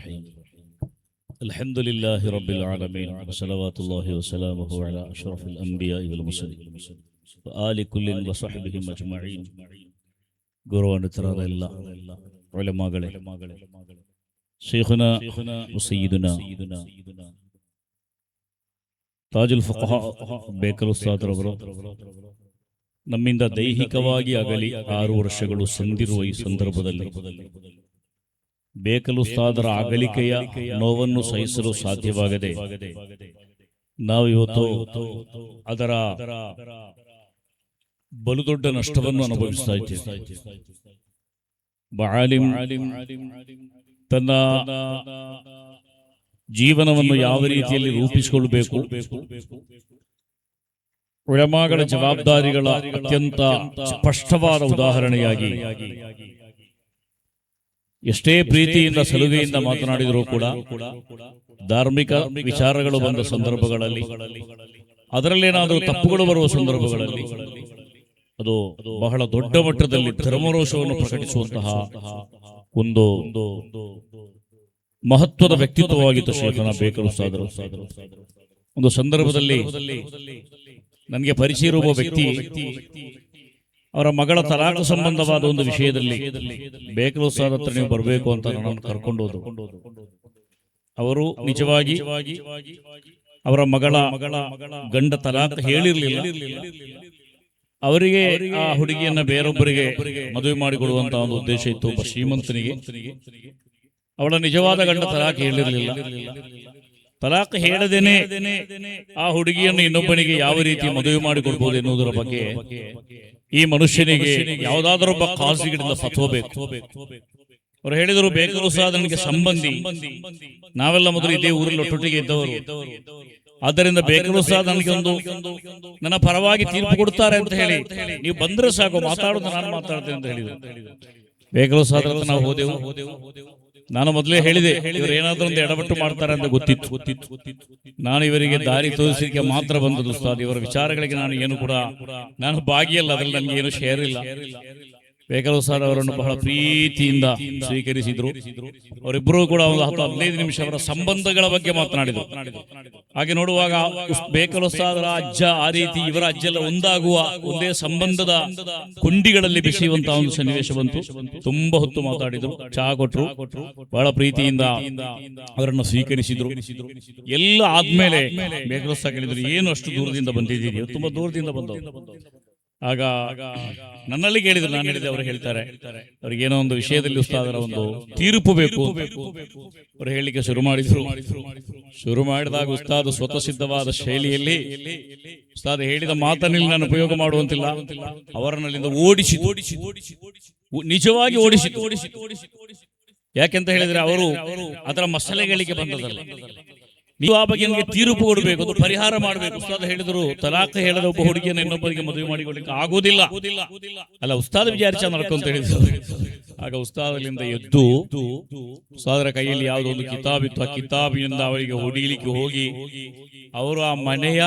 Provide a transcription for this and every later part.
الرحيم الحمد لله رب العالمين وصلوات الله وسلامه على أشرف الأنبياء والمرسلين وآل كل وصحبهم أجمعين. ഗൗരവാന്വിതരായ എല്ലാ ഉലമാകളെ, ശൈഖുന വസയ്യിദുന ತಾಜುಲ್ ಫುಖಹಾ ಬೇಕಲ್ ಉಸ್ತಾದ್ ರವರು ನಮ್ಮಿಂದ ದೈಹಿಕವಾಗಿ ಅಗಲಿ 6 ವರ್ಷಗಳು ಸಂದಿರುವ ಈ ಸಂದರ್ಭದಲ್ಲಿ ಬೇಕಲ್ ಉಸ್ತಾದರ ಅಗಲಿಕೆಯ ನೋವನ್ನು ಸಹಿಸಲು ಸಾಧ್ಯವಾಗದೆ ನಾವು ಇವತ್ತು ಅದರ ಬಲು ದೊಡ್ಡ ನಷ್ಟವನ್ನು ಅನುಭವಿಸ್ತಾ ಇದ್ದೇವೆ. ಬಾಲಿಂ ತನ್ನ ಜೀವನವನ್ನು ಯಾವ ರೀತಿಯಲ್ಲಿ ರೂಪಿಸಿಕೊಳ್ಳಬೇಕು, ಉಲಮಾಗಳ ಜವಾಬ್ದಾರಿಗಳ ಅತ್ಯಂತ ಸ್ಪಷ್ಟವಾದ ಉದಾಹರಣೆಯಾಗಿ ಎಷ್ಟೇ ಪ್ರೀತಿಯಿಂದ ಸಲುಗೆಯಿಂದ ಮಾತನಾಡಿದರೂ ಕೂಡ ಧಾರ್ಮಿಕ ವಿಚಾರಗಳು ಬಂದ ಸಂದರ್ಭಗಳಲ್ಲಿ, ಅದರಲ್ಲೇನಾದರೂ ತಪ್ಪುಗಳು ಬರುವ ಸಂದರ್ಭಗಳಲ್ಲಿ ಅದು ಬಹಳ ದೊಡ್ಡ ಮಟ್ಟದಲ್ಲಿ ಧರ್ಮರೋಷವನ್ನು ಪ್ರಕಟಿಸುವಂತಹ ಒಂದು ಮಹತ್ವದ ವ್ಯಕ್ತಿತ್ವವಾಗಿತ್ತು ಶೇಖನ ಬೇಕಲ್ ಉಸ್ತಾದರು. ಒಂದು ಸಂದರ್ಭದಲ್ಲಿ ನನಗೆ ಪರಿಚಯ ಇರುವ ವ್ಯಕ್ತಿ ಅವರ ಮಗಳ ತಲಾಖ್ ಸಂಬಂಧವಾದ ಒಂದು ವಿಷಯದಲ್ಲಿ ಬೇಕಲ್ ಉಸ್ತಾದ್ ಹತ್ರ ನೀವು ಬರಬೇಕು ಅಂತ ನನ್ನನ್ನು ಕರ್ಕೊಂಡು ಹೋದ್ರು. ಅವರು ನಿಜವಾಗಿ ಅವರ ಮಗಳ ಗಂಡ ತಲಾಖ್ ಹೇಳಿರ್ಲಿಲ್ಲ. ಅವರಿಗೆ ಆ ಹುಡುಗಿಯನ್ನ ಬೇರೊಬ್ಬರಿಗೆ ಮದುವೆ ಮಾಡಿಕೊಡುವಂತಹ ಒಂದು ಉದ್ದೇಶ ಇತ್ತು. ಒಬ್ಬ ಶ್ರೀಮಂತನಿಗೆ ಅವಳ ನಿಜವಾದ ಗಂಡ ತಲಾಖ್ ಹೇಳಿರಲಿಲ್ಲ. ತಲಾಖ್ ಹೇಳದೇನೆ ಆ ಹುಡುಗಿಯನ್ನು ಇನ್ನೊಬ್ಬನಿಗೆ ಯಾವ ರೀತಿ ಮದುವೆ ಮಾಡಿಕೊಡ್ಬೋದು ಎನ್ನುವುದರ ಬಗ್ಗೆ ಈ ಮನುಷ್ಯನಿಗೆ ಯಾವುದಾದರೊಬ್ಬ ಖಾಸಿಗಿಂದ ಫತ್ವಾ ಬೇಕು. ಅವರು ಹೇಳಿದರು, ಬೇಕಲ್ ಉಸ್ತಾದ್ ನನಗೆ ಸಂಬಂಧಿ, ನಾವೆಲ್ಲ ಮೊದಲು ಇದೇ ಊರಲ್ಲಿ ಒಟ್ಟೊಟ್ಟಿಗೆ ಇದ್ದವರು, ಆದ್ದರಿಂದ ಬೇಕಲ್ ಉಸ್ತಾದ್ ನನಗೆ ನನ್ನ ಪರವಾಗಿ ತೀರ್ಪು ಕೊಡ್ತಾರೆ ಅಂತ ಹೇಳಿ ನೀವು ಬಂದ್ರೆ ಸಾಕು, ಮಾತಾಡೋದು ನಾನು ಮಾತಾಡ್ತೇನೆ ಅಂತ ಹೇಳಿದ್ರು. ಬೇಕಲ್ ಉಸ್ತಾದ್ ಹತ್ರ ನಾವು ಹೋದೆವು. ನಾನು ಮೊದಲೇ ಹೇಳಿದೆ, ಇವರು ಏನಾದ್ರೂ ಒಂದು ಎಡವಟ್ಟು ಮಾಡ್ತಾರೆ ಅಂತ ಗೊತ್ತಿತ್ತು. ನಾನು ಇವರಿಗೆ ದಾರಿ ತೋರಿಸಲಿಕ್ಕೆ ಮಾತ್ರ ಬಂದದ್ದು ಉಸ್ತಾದ್. ಇವರ ವಿಚಾರಗಳಿಗೆ ನಾನು ಭಾಗಿಯಲ್ಲ, ಅದರಲ್ಲಿ ನನಗೆ ಏನು ಶೇರ್ ಇಲ್ಲ. ಬೇಕಲ್ ಉಸ್ತಾದ್ ಅವರನ್ನು ಬಹಳ ಪ್ರೀತಿಯಿಂದ ಸ್ವೀಕರಿಸಿದ್ರು. ಅವರಿಬ್ಬರೂ ಕೂಡ ಒಂದು 10-15 ನಿಮಿಷ ಅವರ ಸಂಬಂಧಗಳ ಬಗ್ಗೆ ಮಾತನಾಡಿದರು. ಹಾಗೆ ನೋಡುವಾಗ ಬೇಕಲ್ ಉಸ್ತಾದರ ಅಜ್ಜ ಆ ರೀತಿ ಇವರ ಅಜ್ಜೆಲ್ಲ ಒಂದಾಗುವ ಒಂದೇ ಸಂಬಂಧದ ಕುಂಡಿಗಳಲ್ಲಿ ಬೆಸೆಯುವಂತಹ ಒಂದು ಸನ್ನಿವೇಶ ಬಂತು. ತುಂಬಾ ಹೊತ್ತು ಮಾತಾಡಿದ್ರು, ಚಹಾ ಕೊಟ್ರು, ಬಹಳ ಪ್ರೀತಿಯಿಂದ ಅವರನ್ನು ಸ್ವೀಕರಿಸಿದ್ರು. ಎಲ್ಲ ಆದ್ಮೇಲೆ ಬೇಕಲ್ ಉಸ್ತಾದ್ ಹೇಳಿದ್ರು, ಏನು ಅಷ್ಟು ದೂರದಿಂದ ಬಂದಿದ್ದೀರಿ? ತುಂಬಾ ದೂರದಿಂದ ಬಂದವರು. ಆಗ ನನ್ನಲ್ಲಿ ಕೇಳಿದ್ರು, ನಾನು ಹೇಳಿದೆ, ಅವರು ಹೇಳ್ತಾರೆ ಅವ್ರಿಗೇನೋ ಒಂದು ವಿಷಯದಲ್ಲಿ ಉಸ್ತಾದರ ಒಂದು ತೀರ್ಪು ಬೇಕು. ಅವರು ಹೇಳಿಕೆ ಶುರು ಮಾಡಿದಾಗ ಉಸ್ತಾದ್ ಸ್ವತಃ ಸಿದ್ಧವಾದ ಶೈಲಿಯಲ್ಲಿ ಉಸ್ತಾದ್ ಹೇಳಿದ ಮಾತನ್ನಲ್ಲಿ ನಾನು ಉಪಯೋಗ ಮಾಡುವಂತಿಲ್ಲ, ಅವರನ್ನಲ್ಲಿಂದ ನಿಜವಾಗಿ ಓಡಿಸಿ. ಯಾಕೆಂತ ಹೇಳಿದ್ರೆ ಅವರು ಅದರ ಮಸಲೆಗಳಿಗೆ ಬಂದದಲ್ಲ. ನೀವು ಆ ಬಗ್ಗೆ ನನಗೆ ತೀರ್ಪು ಕೊಡಬೇಕು, ಅದು ಪರಿಹಾರ ಮಾಡಬೇಕು. ಉಸ್ತಾದ್ ಹೇಳಿದ್ರು, ತಲಾಖ್ ಹೇಳದ ಒಬ್ಬ ಹುಡುಗಿಯನ್ನು ಇನ್ನೊಬ್ಬರಿಗೆ ಮದುವೆ ಮಾಡಿಕೊಳ್ಳಿಕ್ಕೆ ಆಗೋದಿಲ್ಲ ಅಲ್ಲ, ಉಸ್ತಾದ್ ವಿಚಾರಿಸ ನಡ್ಕೊಂತ ಹೇಳಿದ್ರು. ಆಗ ಉಸ್ತಾದಲ್ಲಿಂದ ಎದ್ದು ಉಸ್ತಾದರ ಕೈಯಲ್ಲಿ ಯಾವುದೋ ಒಂದು ಕಿತಾಬ್ ಇತ್ತು, ಆ ಕಿತಾಬಿನಿಂದ ಅವರಿಗೆ ಹೊಡಿಲಿಕ್ಕೆ ಹೋಗಿ ಅವರು ಆ ಮನೆಯ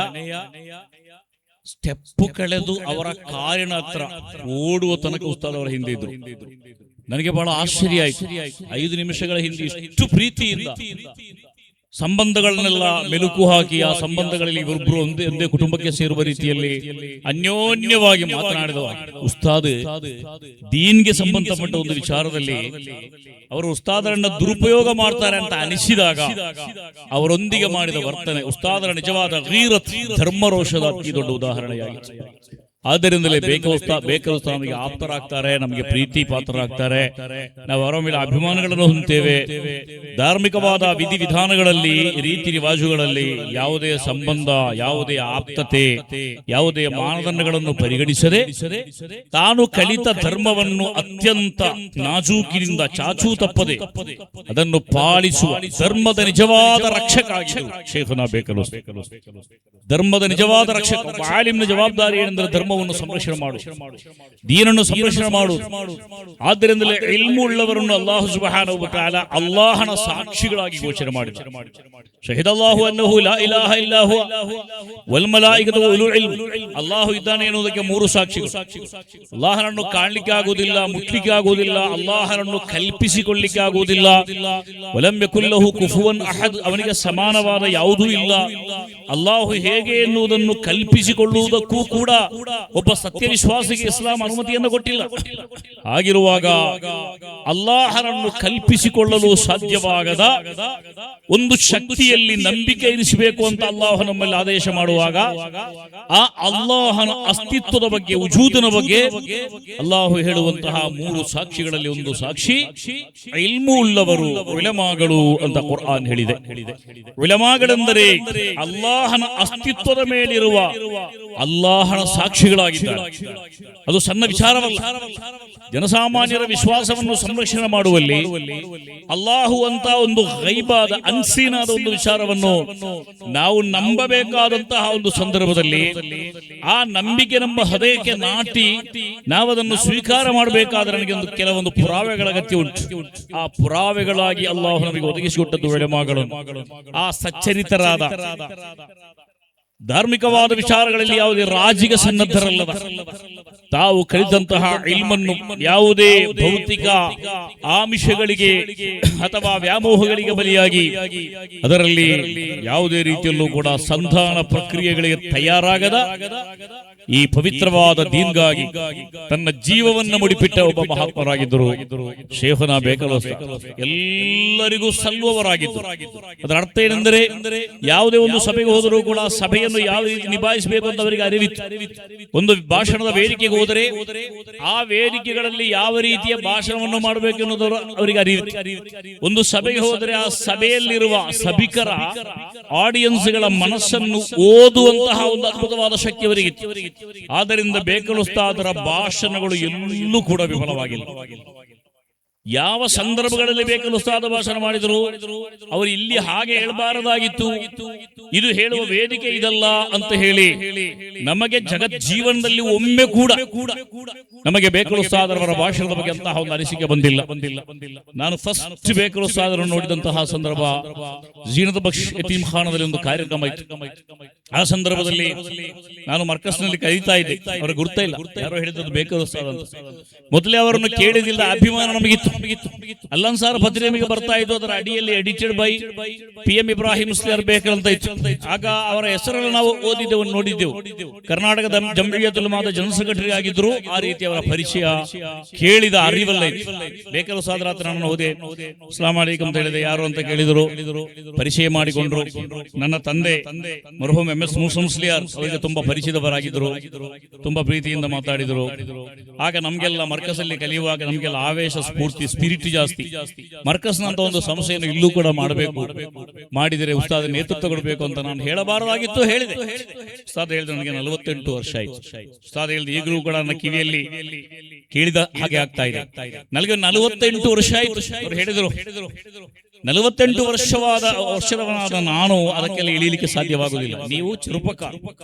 ಸ್ಟೆಪ್ ಕಳೆದು ಅವರ ಕಾರಿನ ಹತ್ರ ಓಡುವ ತನಕ ಉಸ್ತಾದ್ ಅವರ ಹಿಂದೆ ಇದ್ರು. ನನಗೆ ಬಹಳ ಆಶ್ಚರ್ಯ ಆಯ್ತು. 5 ನಿಮಿಷಗಳ ಹಿಂದೆ ಇಷ್ಟು ಪ್ರೀತಿಯಿಂದ ಸಂಬಂಧಗಳನ್ನೆಲ್ಲ ಮೆಲುಕು ಹಾಕಿ ಆ ಸಂಬಂಧಗಳಲ್ಲಿ ಇವರಿಬ್ಬರು ಒಂದೇ ಕುಟುಂಬಕ್ಕೆ ಸೇರುವ ರೀತಿಯಲ್ಲಿ ಅನ್ಯೋನ್ಯವಾಗಿ ಮಾತನಾಡಿದವ ಉಸ್ತಾದ್ ದೀನ್ಗೆ ಸಂಬಂಧಪಟ್ಟ ಒಂದು ವಿಚಾರದಲ್ಲಿ ಅವರು ಉಸ್ತಾದರನ್ನ ದುರುಪಯೋಗ ಮಾಡ್ತಾರೆ ಅಂತ ಅನಿಸಿದಾಗ ಅವರೊಂದಿಗೆ ಮಾಡಿದ ವರ್ತನೆ ಉಸ್ತಾದರ ನಿಜವಾದ ಗೀರತ್, ಧರ್ಮರೋಷದ ಅತಿ ದೊಡ್ಡ ಉದಾಹರಣೆಯಾಗಿತ್ತು. ಆದ್ದರಿಂದಲೇ ಬೇಕಲ್ ಉಸ್ತಾದ್ ನಮಗೆ ಆಪ್ತರಾಗ್ತಾರೆ, ನಮಗೆ ಪ್ರೀತಿ ಪಾತ್ರರಾಗ್ತಾರೆ. ನಾವು ಅವರ ಮೇಲೆ ಅಭಿಮಾನಗಳನ್ನು ಹೊಂದುತ್ತೇವೆ. ಧಾರ್ಮಿಕವಾದ ವಿಧಿವಿಧಾನಗಳಲ್ಲಿ, ರೀತಿ ರಿವಾಜುಗಳಲ್ಲಿ ಯಾವುದೇ ಸಂಬಂಧ, ಯಾವುದೇ ಆಪ್ತತೆ, ಯಾವುದೇ ಮಾನದಂಡಗಳನ್ನು ಪರಿಗಣಿಸದೆ ತಾನು ಕಲಿತ ಧರ್ಮವನ್ನು ಅತ್ಯಂತ ನಾಜೂಕಿನಿಂದ, ಚಾಚೂ ತಪ್ಪದೆ ಅದನ್ನು ಪಾಲಿಸುವ ಧರ್ಮದ ನಿಜವಾದ ರಕ್ಷಕ ಆಗಿದ್ದು ಶೇಖುನಾ ಬೇಕಲ್ ಉಸ್ತಾದ್. ಧರ್ಮದ ನಿಜವಾದ ರಕ್ಷಕ. ಆಲಿಮ್ನ ಜವಾಬ್ದಾರಿ ಏನೆಂದರೆ ಧರ್ಮ ಧರ್ಮವನ್ನು ಸಂರಕ್ಷಣೆ ಮಾಡು, ದೀನನ್ನು ಸಂರಕ್ಷಣೆ ಮಾಡು. ಆದ್ದರಿಂದಲೇ ಇಲ್ಮು ಉಳ್ಳವರನ್ನು ಅಲ್ಲಾಹು ಸುಬ್ಹಾನಹು ವ ತಆಲಾ ಅಲ್ಲಾಹನ ಸಾಕ್ಷಿಗಳಾಗಿ ಘೋಷಣೆ ಮಾಡಿದ. ಶಹಿದಲ್ಲಾಹು ಅನ್ನಹು ಲಾ ಇಲಾಹ ಇಲ್ಲಾ ಹುವ ವಲ್ ಮಲಾಯಿಕತು ವ ಉಲುಲ್ ಇಲ್ಮ್. ಅಲ್ಲಾಹು ಇದ್ದಾನೆ ಎನ್ನುವುದಕ್ಕೆ 3 ಸಾಕ್ಷಿಗಳು. ಅಲ್ಲಾಹನನ್ನು ಕಾಣಲಿಕ್ಕೆ ಆಗುವುದಿಲ್ಲ, ಮುಟ್ಲಿಕ್ಕೆ ಆಗುವುದಿಲ್ಲ, ಅಲ್ಲಾಹನನ್ನು ಕಲ್ಪಿಸಿಕೊಳ್ಳಿಕ್ಕೆ ಆಗುವುದಿಲ್ಲ. ವಲಂ ಯಕುಲ್ ಲಹು ಕುಫುವನ್ ಅಹದ್, ಅವನಿಗೆ ಸಮಾನವಾದ ಯಾವುದೂ ಇಲ್ಲ. ಅಲ್ಲಾಹು ಹೇಗೆ ಎನ್ನುವುದನ್ನು ಕಲ್ಪಿಸಿಕೊಳ್ಳುವುದಕ್ಕೂ ಕೂಡ ಒಬ್ಬ ಸತ್ಯವಿಶ್ವಾಸಿಗೆ ಇಸ್ಲಾಂ ಅನುಮತಿಯನ್ನು ಕೊಟ್ಟಿಲ್ಲ. ಹಾಗಿರುವಾಗ ಅಲ್ಲಾಹನನ್ನು ಕಲ್ಪಿಸಿಕೊಳ್ಳಲು ಸಾಧ್ಯವಾಗದ ಒಂದು ಶಕ್ತಿಯಲ್ಲಿ ನಂಬಿಕೆ ಇರಿಸಬೇಕು ಅಂತ ಅಲ್ಲಾಹ್ ನಮ್ಮಲ್ಲಿ ಆದೇಶ ಮಾಡುವಾಗ ಆ ಅಲ್ಲಾಹನ ಅಸ್ತಿತ್ವದ ಬಗ್ಗೆ, ವಜೂದನ ಬಗ್ಗೆ ಅಲ್ಲಾಹು ಹೇಳುವಂತಹ 3 ಸಾಕ್ಷಿಗಳಲ್ಲಿ ಒಂದು ಸಾಕ್ಷಿ ಇಲ್ಮು ಉಳ್ಳವರು, ಉಲಮಾಗಳು ಅಂತ ಕುರ್ಆನ್ ಹೇಳಿದೆ. ಉಲಮಾಗಳೆಂದರೆ ಅಲ್ಲಾಹನ ಅಸ್ತಿತ್ವದ ಮೇಲಿರುವ ಅಲ್ಲಾಹನ ಸಾಕ್ಷಿಗಳಾಗಿದ್ದಾರೆ. ಅದು ಸಣ್ಣ ವಿಚಾರವಲ್ಲ. ಜನಸಾಮಾನ್ಯರ ವಿಶ್ವಾಸವನ್ನು ಸಂರಕ್ಷಣೆ ಮಾಡುವಲ್ಲಿ ಅಲ್ಲಾಹು ಅಂತ ಒಂದು ಗೈಬಾದ, ಅನ್ಸೀನಾದ ಒಂದು ವಿಚಾರವನ್ನು ನಾವು ನಂಬಬೇಕಾದಂತಹ ಒಂದು ಸಂದರ್ಭದಲ್ಲಿ ಆ ನಂಬಿಕೆ ನಮ್ಮ ಹೃದಯಕ್ಕೆ ನಾಟಿ ನಾವದನ್ನು ಸ್ವೀಕಾರ ಮಾಡಬೇಕಾದ್ರೆ ನನಗೆ ಕೆಲವೊಂದು ಪುರಾವೆಗಳ ಅಗತ್ಯ ಉಂಟು. ಆ ಪುರಾವೆಗಳಾಗಿ ಅಲ್ಲಾಹು ನಮಗೆ ಒದಗಿಸಿಕೊಟ್ಟದ್ದು ಉಲಮಾಗಳು. ಆ ಸಚ್ಚರಿತರಾದ ಧಾರ್ಮಿಕವಾದ ವಿಚಾರಗಳಲ್ಲಿ ಯಾವುದೇ ರಾಜಿಗೆ ಸನ್ನದ್ಧರಲ್ಲದ, ತಾವು ಕಲಿತಂತಹ ಇಲ್ಮನ್ನು ಯಾವುದೇ ಭೌತಿಕ ಆಮಿಷಗಳಿಗೆ ಅಥವಾ ವ್ಯಾಮೋಹಗಳಿಗೆ ಬಲಿಯಾಗಿ ಅದರಲ್ಲಿ ಯಾವುದೇ ರೀತಿಯಲ್ಲೂ ಕೂಡ ಸಂಧಾನ ಪ್ರಕ್ರಿಯೆಗಳಿಗೆ ತಯಾರಾಗದ ಈ ಪವಿತ್ರವಾದ ದೀನ್ಗಾಗಿ ತನ್ನ ಜೀವವನ್ನು ಮುಡಿಪಿಟ್ಟ ಒಬ್ಬ ಮಹಾತ್ಮರಾಗಿದ್ದರು ಶೇಖುನಾ ಬೇಕಲೋಸ್ತಾದ್. ಎಲ್ಲರಿಗೂ ಸಲ್ಲುವವರಾಗಿದ್ದರು. ಅದರ ಅರ್ಥ ಏನೆಂದರೆ ಯಾವುದೇ ಒಂದು ಸಭೆಗೆ ಹೋದರೂ ಕೂಡ ಸಭೆಯನ್ನು ಯಾವ ರೀತಿ ನಿಭಾಯಿಸಬೇಕು ಅಂತ ಅವರಿಗೆ ಅರಿವಿತ್ತು. ಒಂದು ಭಾಷಣದ ವೇದಿಕೆಗೆ ಹೋದರೆ ಆ ವೇದಿಕೆಗಳಲ್ಲಿ ಯಾವ ರೀತಿಯ ಭಾಷಣವನ್ನು ಮಾಡಬೇಕು ಎನ್ನುವುದು ಅವರಿಗೆ ಅರಿವಿತ್ತು. ಒಂದು ಸಭೆಗೆ ಹೋದರೆ ಆ ಸಭೆಯಲ್ಲಿರುವ ಸಭಿಕರ ಆಡಿಯನ್ಸ್ಗಳ ಮನಸ್ಸನ್ನು ಓದುವಂತಹ ಒಂದು ಅದ್ಭುತವಾದ ಶಕ್ತಿ ಅವರಿಗಿತ್ತು. ಆದ್ದರಿಂದ ಬೇಕಲೋಸ್ತಾದರ ಭಾಷಣಗಳು ಎಲ್ಲೂ ಕೂಡ ವಿಫಲವಾಗಿಲ್ಲ. ಯಾವ ಸಂದರ್ಭಗಳಲ್ಲಿ ಬೇಕಲೋಸ್ತಾದ ಭಾಷಣ ಮಾಡಿದರು ಅವರು ಇಲ್ಲಿ ಹಾಗೆ ಹೇಳಬಾರದಾಗಿತ್ತು, ಇದು ಹೇಳುವ ವೇದಿಕೆ ಇದಲ್ಲ ಅಂತ ಹೇಳಿ ನಮಗೆ ಜಗತ್ ಜೀವನದಲ್ಲಿ ಒಮ್ಮೆ ಕೂಡ ನಮಗೆ ಬೇಕಲೋಸ್ತಾದರವರ ಭಾಷಣದ ಬಗ್ಗೆ ಅಂತಹ ಒಂದು ಅನಿಸಿಕೆ ಬಂದಿಲ್ಲ. ನಾನು ಫಸ್ಟ್ ಬೇಕಲೋಸ್ತಾದರನ್ನು ನೋಡಿದಂತಹ ಸಂದರ್ಭ ಝೀನತ್ ಬಕ್ಷ್ ಯತೀಮ್ ಖಾನದಲ್ಲಿ ಒಂದು ಕಾರ್ಯಕ್ರಮ ಇತ್ತು. ಆ ಸಂದರ್ಭದಲ್ಲಿ ನಾನು ಮರ್ಕಸ್ನಲ್ಲಿ ಕರೀತಾ ಇದ್ದೆ. ಅವರ ಗುರ್ತ ಇಲ್ಲ, ಯಾರೋ ಹೇಳಿದ್ದು ಬೇಕಲೋಸ್ತಾದ್ ಅಂತ. ಮೊದಲೇ ಅವರನ್ನು ಕೇಳಿದಿಲ್ಲ, ಅಭಿಮಾನ ನಮಗಿತ್ತು. ಅಲ್ಲನ್ಸಾರ್ ಪತ್ರಿಕೆಗೆ ಬರ್ತಾ ಇದ್ದು, ಅದರ ಅಡಿಯಲ್ಲಿ edited by PM Ibrahim Musliyar Bekal ಅಂತ ಇತ್ತು. ಆಗ ಅವರ ಹೆಸರನ್ನು ನಾವು ಓದಿದ್ದೆವು, ನೋಡಿದ್ದೆವು. ಕರ್ನಾಟಕದ ಜಂಇಯ್ಯತುಲ್ ಉಲಮಾದ ಜನರಲ್ ಸೆಕ್ರೆಟರಿ ಆಗಿದ್ರು. ಆ ರೀತಿ ಅವರ ಪರಿಚಯ ಕೇಳಿದ ಅರಿವಲ್ಲ ಇತ್ತು. ಬೇಕಲೋಸ್ತಾದ್ ಹತ್ರ ನಾನು ಹೋದೆ, ಅಸ್ಸಲಾಮು ಅಲೈಕುಂ ಅಂತ ಹೇಳಿದೆ. ಯಾರು ಅಂತ ಕೇಳಿದರು, ಪರಿಚಯ ಮಾಡಿಕೊಂಡ್ರು. ನನ್ನ ತಂದೆ ಮರ್ಹೂಮ್ MS ಮೂಸಾ ಮುಸ್ಲಿಯಾರ್ ಅವರಿಗೆ ತುಂಬಾ ಪರಿಚಿತವರಾಗಿದ್ದರು. ತುಂಬಾ ಪ್ರೀತಿಯಿಂದ ಮಾತಾಡಿದರು. ಆಗ ನಮ್ಗೆಲ್ಲ ಮರ್ಕಸಲ್ಲಿ ಕಲಿಯುವಾಗ ನಮ್ಗೆಲ್ಲ ಆವೇಶ, ಸ್ಫೂರ್ತಿ, ಸ್ಪಿರಿಟ್ ಜಾಸ್ತಿ. ಮರ್ಕಸ್ನಂತ ಒಂದು ಸಂಸ್ಥೆಯನ್ನು ಇಲ್ಲೂ ಕೂಡ ಮಾಡಬೇಕು, ಮಾಡಿದರೆ ಉಸ್ತಾದ್ ನೇತೃತ್ವ ಕೊಡಬೇಕು ಅಂತ ನಾನು ಹೇಳಬಾರದಾಗಿತ್ತು, ಹೇಳಿದೆ. ಉಸ್ತಾದ್ ಹೇಳಿದ್ರು ನನಗೆ 48 ವರ್ಷ ಆಯ್ತು. ಉಸ್ತಾದ್ ಹೇಳಿದ ಈಗಲೂ ಕೂಡ ನನ್ನ ಕಿವಿಯಲ್ಲಿ ಕೇಳಿದ ಹಾಗೆ ಆಗ್ತಾ ಇದೆ. ನನಗೆ 48 ವರ್ಷ ಆಯ್ತು. ಅವರು ಹೇಳಿದರು 48 ವರ್ಷದವನಾದ ನಾನು ಅದಕ್ಕೆಲ್ಲ ಇಳಿಲಿಕ್ಕೆ ಸಾಧ್ಯವಾಗುವುದಿಲ್ಲ. ನೀವು ಚಿರುಪಕಾರ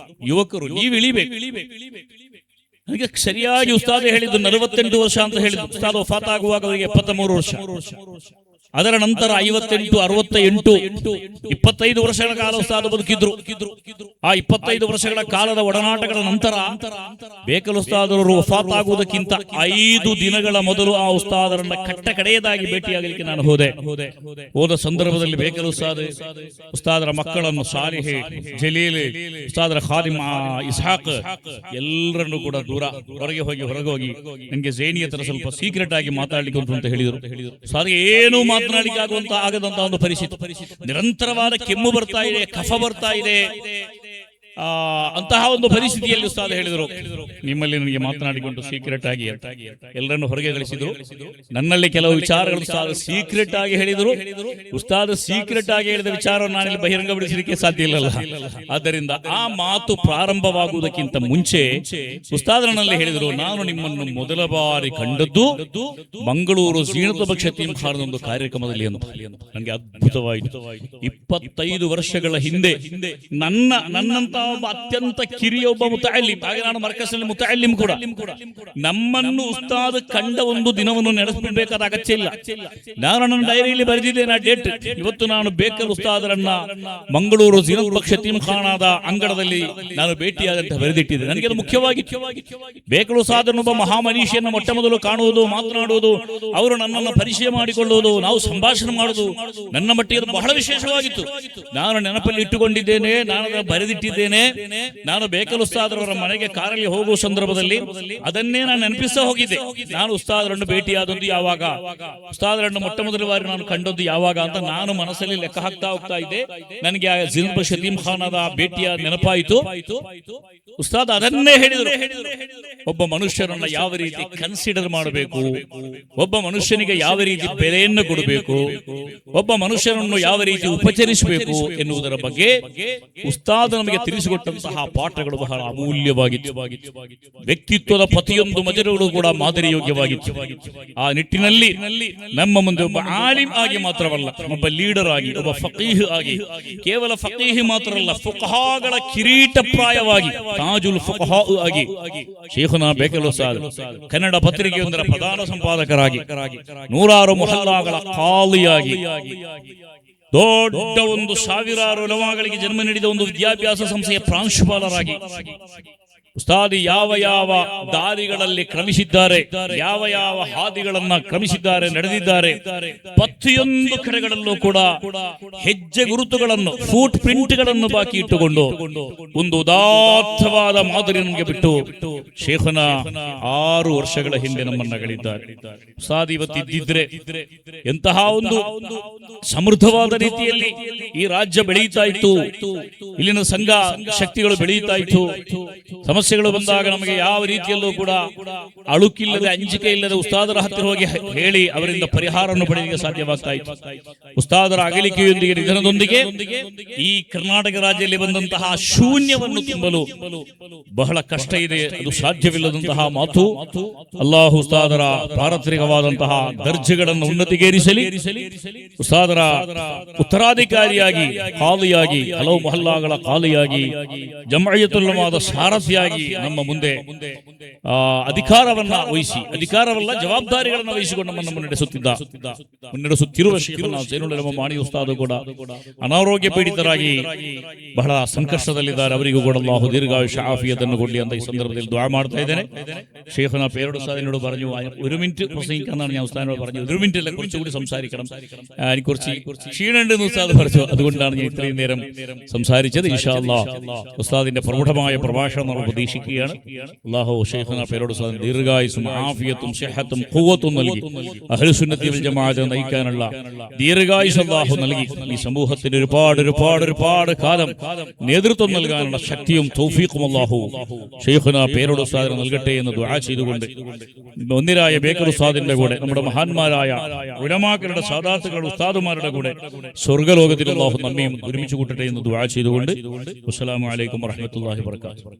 ಯುವಕರು, ನೀವು ಇಳಿಬೇಕು. ನನಗೆ ಸರಿಯಾಗಿ ಉಸ್ತಾದ್ ಹೇಳಿದ್ದು 48 ವರ್ಷ ಅಂತ ಹೇಳಿದ್ದು. ಉಸ್ತಾದ್ ವಫಾತ್ ಆಗುವಾಗ ಅವರಿಗೆ 73 ವರ್ಷ. ಅದರ ನಂತರ 58, 68, 25 ವರ್ಷಗಳ ಕಾಲ ಉಸ್ತಾದ್ ಬದುಕಿದ್ರು. ಆ 25 ವರ್ಷಗಳ ಕಾಲದ ಒಡನಾಟಗಳ ನಂತರ ಬೇಕಲ್ ಉಸ್ತಾದರವರು ವಫಾತ್ ಆಗುವುದಕ್ಕಿಂತ 5 ದಿನಗಳ ಮೊದಲು ಆ ಉಸ್ತಾದರನ್ನ ಕಡೆಯದಾಗಿ ಭೇಟಿಯಾಗಲಿಕ್ಕೆ ನಾನು ಹೋದ ಸಂದರ್ಭದಲ್ಲಿ ಬೇಕಲ್ ಉಸ್ತಾದರ ಮಕ್ಕಳನ್ನು ಸಾಲಿಹ್, ಜಲೀಲ್, ಉಸ್ತಾದರ ಖಾದಿಮ್ ಇಸ್ಹಾಕ್ ಎಲ್ಲರನ್ನು ಕೂಡ ಹೊರಗೆ ಹೋಗಿ ನನಗೆ ಝೇನಿಯತರ ಸ್ವಲ್ಪ ಸೀಕ್ರೆಟ್ ಆಗಿ ಮಾತಾಡ್ಲಿಕ್ಕೆ ಅಂತ ಹೇಳಿದರು. ಸಾರಿಗೆ ಏನು ಮಾತನಾಡಲಿಕ್ಕೆ ಆಗದಂತಹ ಒಂದು ಪರಿಸ್ಥಿತಿ. ನಿರಂತರವಾದ ಕೆಮ್ಮು ಬರ್ತಾ ಇದೆ, ಕಫ ಬರ್ತಾ ಇದೆ. ಅಂತಹ ಒಂದು ಪರಿಸ್ಥಿತಿಯಲ್ಲಿ ಉಸ್ತಾದ್ ಹೇಳಿದರು, ನಿಮ್ಮಲ್ಲಿ ನನಗೆ ಮಾತನಾಡಿಕೊಂಡು ಸೀಕ್ರೆಟ್ ಆಗಿ ಎಲ್ಲರನ್ನು ಹೊರಗೆ ಗಳಿಸಿದ್ರು. ನನ್ನಲ್ಲಿ ಕೆಲವು ವಿಚಾರಗಳು ಉಸ್ತಾದ್ ಸೀಕ್ರೆಟ್ ಆಗಿ ಹೇಳಿದರು. ಉಸ್ತಾದ್ ಸೀಕ್ರೆಟ್ ಆಗಿ ಹೇಳಿದ ವಿಚಾರವನ್ನು ನಾನಿಲ್ಲಿ ಬಹಿರಂಗಪಡಿಸಲಿಕ್ಕೆ ಸಾಧ್ಯ ಇಲ್ಲಲ್ಲ. ಆದ್ದರಿಂದ ಆ ಮಾತು ಪ್ರಾರಂಭವಾಗುವುದಕ್ಕಿಂತ ಮುಂಚೆ ಉಸ್ತಾದರಲ್ಲಿ ಹೇಳಿದರು, ನಾನು ನಿಮ್ಮನ್ನು ಮೊದಲ ಬಾರಿ ಕಂಡದ್ದು ಮಂಗಳೂರು ಝೀನತ್ ಬಕ್ಷ್ ಯತೀಮ್ ಖಾನದ ಒಂದು ಕಾರ್ಯಕ್ರಮದಲ್ಲಿ ಅಂತ. ನನಗೆ ಅದ್ಭುತವಾಯಿತು. 25 ವರ್ಷಗಳ ಹಿಂದೆ ನನ್ನಂತಹ ಒಬ್ಬ ಅತ್ಯಂತ ಕಿರಿಯ ಒಬ್ಬ ಮುತಅಲ್ಲಿಂ, ಹಾಗೆ ನಾನು ಮರ್ಕಸ್ನಲ್ಲಿ ಮುತಅಲ್ಲಿಂ ಕೂಡ. ನಮ್ಮನ್ನು ಉಸ್ತಾದ್ ಕಂಡ ಒಂದು ದಿನವನ್ನು ನೆನೆಸಬೇಕಾದ ಅಗತ್ಯ ಇಲ್ಲ. ನಾನು ನನ್ನ ಡೈರಿಯಲ್ಲಿ ಬರೆದಿದ್ದೇನೆ ಆ ಡೇಟ್. ಇವತ್ತು ನಾನು ಬೇಕಲ್ ಉಸ್ತಾದರನ್ನ ಮಂಗಳೂರು ಜಿನತ್ ಬಕ್ಷ ಯತೀಮ್ಖಾನಾದ ಅಂಗಡದಲ್ಲಿ ನಾನು ಭೇಟಿಯಾದಂತ ಬರೆದಿಟ್ಟಿದ್ದೆ. ನನಗೆ ಅದು ಮುಖ್ಯವಾಗಿ ಬೇಕಲ್ ಉಸ್ತಾದರನ್ನೊಬ್ಬ ಮಹಾಮನೀಷಿಯನ್ನ ಮೊಟ್ಟ ಮೊದಲು ಕಾಣುವುದು, ಮಾತನಾಡುವುದು, ಅವರು ನನ್ನನ್ನು ಪರಿಚಯ ಮಾಡಿಕೊಳ್ಳುವುದು, ನಾವು ಸಂಭಾಷಣೆ ಮಾಡುವುದು ನನ್ನ ಮಟ್ಟಿಗೆ ಅದು ಬಹಳ ವಿಶೇಷವಾಗಿತ್ತು. ನಾನು ನೆನಪಲ್ಲಿ ಇಟ್ಟುಕೊಂಡಿದ್ದೇನೆ, ನಾನು ಅದನ್ನು ಬರೆದಿಟ್ಟಿದ್ದೇನೆ. ನಾನು ಬೇಕಲ್ ಉಸ್ತಾದರವರ ಮನೆಗೆ ಕಾರಲ್ಲಿ ಹೋಗುವ ಸಂದರ್ಭದಲ್ಲಿ ಅದನ್ನೇ ನಾನು ನೆನಪಿಸ್ತಾ ಹೋಗಿದ್ದೆ. ನಾನು ಉಸ್ತಾದರನ್ನು ಭೇಟಿಯಾದದ್ದು ಯಾವಾಗ, ಉಸ್ತಾದರನ್ನು ಮೊಟ್ಟ ಮೊದಲ ಬಾರಿ ನಾನು ಕಂಡದ್ದು ಯಾವಾಗ ಅಂತ ನಾನು ಮನಸ್ಸಲ್ಲಿ ಲೆಕ್ಕ ಹಾಕ್ತಾ ಹೋಗ್ತಾ ಇದ್ದೆ. ನನಗೆ ಆ ಜಿನತ್ ಬಕ್ಷ ಯತೀಮ್ಖಾನಾದ ಭೇಟಿಯ ನೆನಪಾಯಿತು. ಉಸ್ತಾದ್ ಅದನ್ನೇ ಹೇಳಿದರು, ಒಬ್ಬ ಮನುಷ್ಯರನ್ನ ಯಾವ ರೀತಿ ಕನ್ಸಿಡರ್ ಮಾಡಬೇಕು, ಒಬ್ಬ ಮನುಷ್ಯನಿಗೆ ಯಾವ ರೀತಿ ಬೆಲೆಯನ್ನು ಕೊಡಬೇಕು, ಒಬ್ಬ ಮನುಷ್ಯನನ್ನು ಯಾವ ರೀತಿ ಉಪಚರಿಸಬೇಕು ಎನ್ನುವುದರ ಬಗ್ಗೆ ಉಸ್ತಾದ್ ನಮಗೆ ತಿಳಿಸಿಕೊಟ್ಟಂತಹ ಪಾಠಗಳು ಬಹಳ ಅಮೂಲ್ಯವಾಗಿತ್ತು. ವ್ಯಕ್ತಿತ್ವದ ಪ್ರತಿಯೊಂದು ಮಜಲುಗಳು ಕೂಡ ಮಾದರಿಯೋಗ್ಯವಾಗಿತ್ತು. ಆ ನಿಟ್ಟಿನಲ್ಲಿ ನಮ್ಮ ಮುಂದೆ ಒಬ್ಬ ಆಲಿಮ್ ಆಗಿ ಮಾತ್ರವಲ್ಲ, ಒಬ್ಬ ಲೀಡರ್ ಆಗಿ, ಒಬ್ಬ ಫಕೀಹ್ ಆಗಿ, ಕೇವಲ ಫಕೀಹ್ ಮಾತ್ರ ಅಲ್ಲ, ಫುಕಹಾಗಳ ಕಿರೀಟಪ್ರಾಯವಾಗಿ, ತಾಜುಲ್ ಫುಕಹಾ ಆಗಿ ಶೇಖುನಾ ಬೇಕಲ್ ಉಸ್ತಾದ್ ಕನ್ನಡ ಪತ್ರಿಕೆಯೊಂದರ ಪ್ರಧಾನ ಸಂಪಾದಕರಾಗಿ, ನೂರಾರು ಮೊಹಲ್ಲಾಗಳ ಖಾಲಿಯಾಗಿ, ದೊಡ್ಡ ಒಂದು ಸಾವಿರಾರು ಉಲಮಾಗಳಿಗೆ ಜನ್ಮ ನೀಡಿದ ಒಂದು ವಿದ್ಯಾಭ್ಯಾಸ ಸಂಸ್ಥೆಯ ಪ್ರಾಂಶುಪಾಲರಾಗಿ ಉಸ್ತಾದಿ ಯಾವ ಯಾವ ದಾರಿಗಳಲ್ಲಿ ಕ್ರಮಿಸಿದ್ದಾರೆ, ಯಾವ ಯಾವ ಹಾದಿಗಳನ್ನ ಕ್ರಮಿಸಿದ್ದಾರೆ, ನಡೆದಿದ್ದಾರೆ, ಪ್ರತಿಯೊಂದು ಕಡೆಗಳಲ್ಲೂ ಕೂಡ ಹೆಜ್ಜೆ ಗುರುತುಗಳನ್ನು, ಫೂಟ್ ಪ್ರಿಂಟ್ಗಳನ್ನು ಬಾಕಿ ಇಟ್ಟುಕೊಂಡು ಒಂದು ಉದಾತ್ತವಾದ ಮಾದರಿ ನಮಗೆ ಬಿಟ್ಟು ಶೇಖನ 6 ವರ್ಷಗಳ ಹಿಂದೆ ನಮ್ಮನ್ನಗಳಿದ್ದಾರೆ. ಉಸ್ತಾದಿ ಇವತ್ತಿದ್ದಿದ್ರೆ ಎಂತಹ ಒಂದು ಸಮೃದ್ಧವಾದ ರೀತಿಯಲ್ಲಿ ಈ ರಾಜ್ಯ ಬೆಳೆಯುತ್ತಾ ಇತ್ತು, ಇಲ್ಲಿನ ಸಂಘ ಶಕ್ತಿಗಳು ಬೆಳೆಯುತ್ತಾ ಇತ್ತು. ಸಮಸ್ಯೆಗಳು ಬಂದಾಗ ನಮಗೆ ಯಾವ ರೀತಿಯಲ್ಲೂ ಕೂಡ ಅಳುಕಿಲ್ಲದೆ, ಅಂಜಿಕೆ ಇಲ್ಲದೆ ಉಸ್ತಾದರ ಹತ್ತಿರ ಹೋಗಿ ಹೇಳಿ ಅವರಿಂದ ಪರಿಹಾರವನ್ನು ಪಡೆಯಲಿಕ್ಕೆ ಸಾಧ್ಯವಾಗ್ತಾ ಇತ್ತು. ಉಸ್ತಾದರ ಅಗಲಿಕೆಯೊಂದಿಗೆ, ನಿಧನದೊಂದಿಗೆ ಈ ಕರ್ನಾಟಕ ರಾಜ್ಯದಲ್ಲಿ ಬಂದಂತಹ ಶೂನ್ಯವನ್ನು ತುಂಬಲು ಬಹಳ ಕಷ್ಟ ಇದೆ. ಅದು ಸಾಧ್ಯವಿಲ್ಲದಂತಹ ಮಾತು. ಅಲ್ಲಾಹು ಉಸ್ತಾದರ ಪಾರತ್ರಿಕವಾದಂತಹ ದರ್ಜೆಗಳನ್ನು ಉನ್ನತಿಗೇರಿಸಲಿ. ಉಸ್ತಾದರ ಉತ್ತರಾಧಿಕಾರಿಯಾಗಿ, ಖಾಲಿಯಾಗಿ, ಹಲವು ಮೊಹಲ್ಲಾಗಳ ಖಾಲಿಯಾಗಿ, ಜಮಯಿಯತುಲ್ ಉಲಮಾದ ಸಾರಥಿಯಾಗಿ ನಮ್ಮ ಮುಂದೆ ಅಧಿಕಾರವನ್ನ ವಹಿಸಿ, ಅಧಿಕಾರವಲ್ಲ ಜವಾಬ್ದಾರಿಗಳನ್ನು ವಹಿಸಿಕೊಂಡು ನಮ್ಮನ್ನು ಮುನ್ನಡೆಸುತ್ತಿರುವ ಶೇಖುನಾ ಝೈನುಲ್ ಉಲಮಾ ಮಾಣಿ ಉಸ್ತಾದ್ ಕೂಡ ಅನಾರೋಗ್ಯ ಪೀಡಿತರಾಗಿ ಬಹಳ ಸಂಕಷ್ಟದಲ್ಲಿದ್ದಾರೆ. ಅವರಿಗೂ ಕೂಡ ಅಲ್ಲಾಹು ದೀರ್ಘಾಯುಷ್ಯ ಆಫಿಯತನ್ನು ಕೊಡಲಿ ಅಂತ ഈ സന്ദർഭത്തിൽ ദുആ ಮಾಡ್ತಾ ಇದ್ದೇನೆ. ശൈഖുനാ പേരോട് ഉസ്താദിനോട് പറഞ്ഞു, 1 മിനിറ്റ് പ്രസംഗിക്കാനാണ് ഞാൻ ഉസ്താദിനോട് പറഞ്ഞു. 1 മിനിറ്റ് അല്ല, കുറച്ചുകൂടി സംസാരിക്കണം, എനിക്ക് കുറച്ച് ക്ഷീണമുണ്ടെന്ന് ഉസ്താദ് പറഞ്ഞു. അതുകൊണ്ടാണ് ഞാൻ ഇത്രയും നേരം സംസാരിച്ചത്. ഇൻഷാ അല്ലാഹ് ഉസ്താദിന്റെ പ്രൗഢമായ പ്രഭാഷണം നമ്മൾ പ്രതീക്ഷിക്കുകയാണ്. അല്ലാഹു ശൈഖുനാ പേരോട് ഉസ്താദിന് ദീർഘായുസ്സും ആഫിയത്തും സിഹത്തും ഖുവ്വത്തും നൽകി അഹ്ലു സുന്നത്തി വൽ ജമാഅത്ത് നയിക്കാനുള്ള ദീർഘായുസ് അല്ലാഹു നൽകി ഈ സമൂഹത്തിന് ഒരുപാട് കാലം നേതൃത്വം നൽകാനുള്ള ശക്തിയും തൗഫീഖും അല്ലാഹു ശൈഖുനാ പേരോട് ഉസ്താദിന് നൽകട്ടെ എന്ന് ദുആ ചെയ്തുകൊണ്ട് ഒന്നിരായ ബേക്കൽ ഉസ്താദിന്റെ കൂടെ നമ്മുടെ മഹാന്മാരായ ഉലമാക്കളുടെ സാദാത്തുകളുടെ ഉസ്താദുമാരുടെ കൂടെ സ്വർഗ്ഗലോകത്തിൽ അല്ലാഹു നമ്മയും ഒരുമിച്ച് കൂട്ടട്ടെ എന്ന് ദുആ ചെയ്തുകൊണ്ട് അസ്സലാമു അലൈക്കും വറഹ്മത്തുള്ളാഹി വബറകാതുഹു.